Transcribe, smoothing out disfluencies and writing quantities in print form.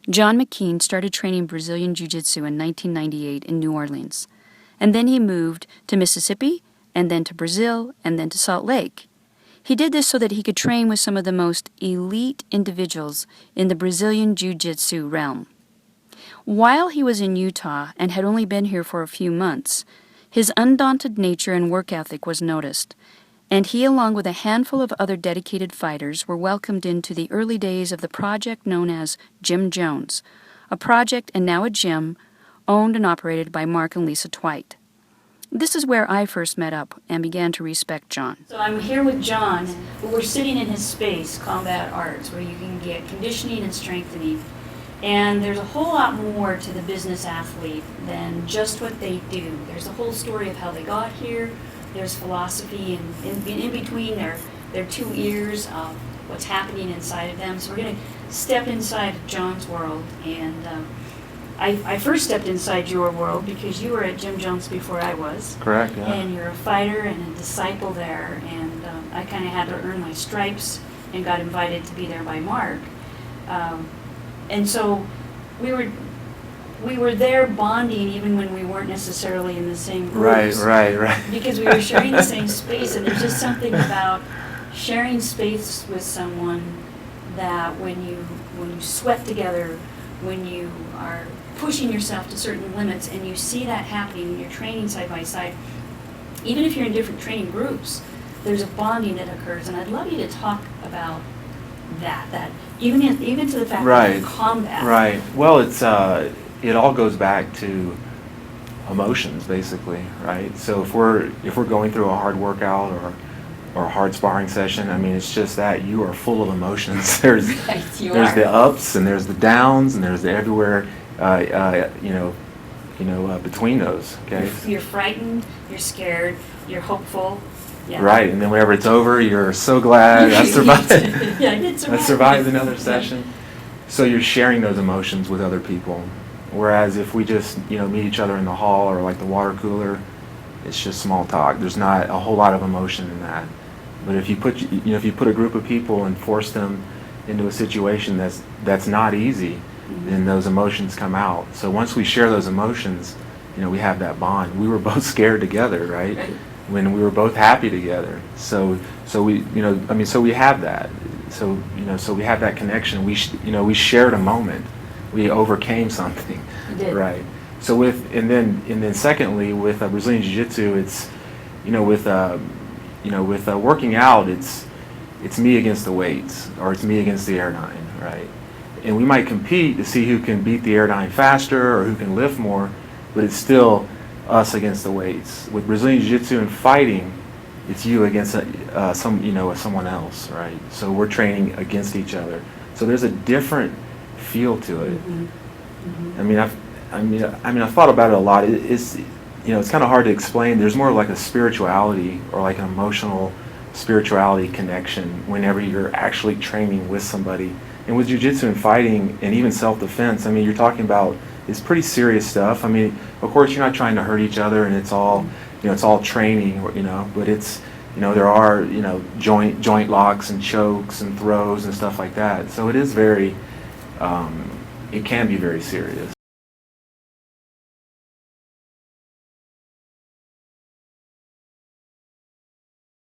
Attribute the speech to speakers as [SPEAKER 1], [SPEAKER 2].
[SPEAKER 1] John McKean started training Brazilian Jiu Jitsu in 1998 in New Orleans, and then he moved to Mississippi, and then to Brazil, and then to Salt Lake. He did this so that he could train with some of the most elite individuals in the Brazilian Jiu Jitsu realm. While he was in Utah and had only been here for a few months, his undaunted nature and work ethic was noticed, and he, along with a handful of other dedicated fighters, were welcomed into the early days of the project known as Jim Jones, a project and now a gym owned and operated by Mark and Lisa Twight. This is where I first met up and began to respect John. So I'm here with John, but we're sitting in his space, Combat Arts, where you can get conditioning and strengthening. And there's a whole lot more to the business athlete than just what they do. There's a whole story of how they got here. There's philosophy, and in between their two ears of what's happening inside of them. So we're going to step inside John's world. And I first stepped inside your world because you were at Jim Jones before I was.
[SPEAKER 2] Correct, yeah.
[SPEAKER 1] And you're a fighter and a disciple there. And I kind of had to earn my stripes and got invited to be there by Mark. And so we were there bonding even when we weren't necessarily in the same groups.
[SPEAKER 2] Right.
[SPEAKER 1] Because we were sharing the same space, and there's just something about sharing space with someone that when you sweat together, when you are pushing yourself to certain limits, and you see that happening when you're training side by side, even if you're in different training groups, there's a bonding that occurs. And I'd love you to talk about that even to the fact that combat.
[SPEAKER 2] Right. Well, it all goes back to emotions, basically, right? So if we're going through a hard workout or a hard sparring session, I mean, it's just that you are full of emotions. There's the ups and there's the downs and there's the everywhere, between those. Okay.
[SPEAKER 1] You're frightened. You're scared. You're hopeful. Yeah.
[SPEAKER 2] Right, and then whenever it's over, you're so glad I survived.
[SPEAKER 1] Yeah, I did survive.
[SPEAKER 2] I survived another session. So you're sharing those emotions with other people. Whereas if we just meet each other in the hall or like the water cooler, it's just small talk. There's not a whole lot of emotion in that. But if you put a group of people and force them into a situation that's not easy, then those emotions come out. So once we share those emotions, we have that bond. We were both scared together, right? When we were both happy together. So we have that. So we have that connection. We shared a moment. We overcame something.
[SPEAKER 1] You did.
[SPEAKER 2] Right. So and then secondly with Brazilian Jiu Jitsu, it's with working out, it's me against the weights, or it's me against the Air9, right? And we might compete to see who can beat the Air9 faster or who can lift more, but it's still us against the weights. With Brazilian Jiu-Jitsu and fighting, it's you against someone else, right? So we're training against each other. So there's a different feel to it. I mean, I've thought about it a lot. It's kind of hard to explain. There's more like a spirituality or like an emotional spirituality connection whenever you're actually training with somebody. And with Jiu-Jitsu and fighting and even self-defense, I mean, you're talking about it's pretty serious stuff. I mean, of course, you're not trying to hurt each other, and it's all, it's all training, but it's, there are, joint locks and chokes and throws and stuff like that. So it is very, it can be very serious.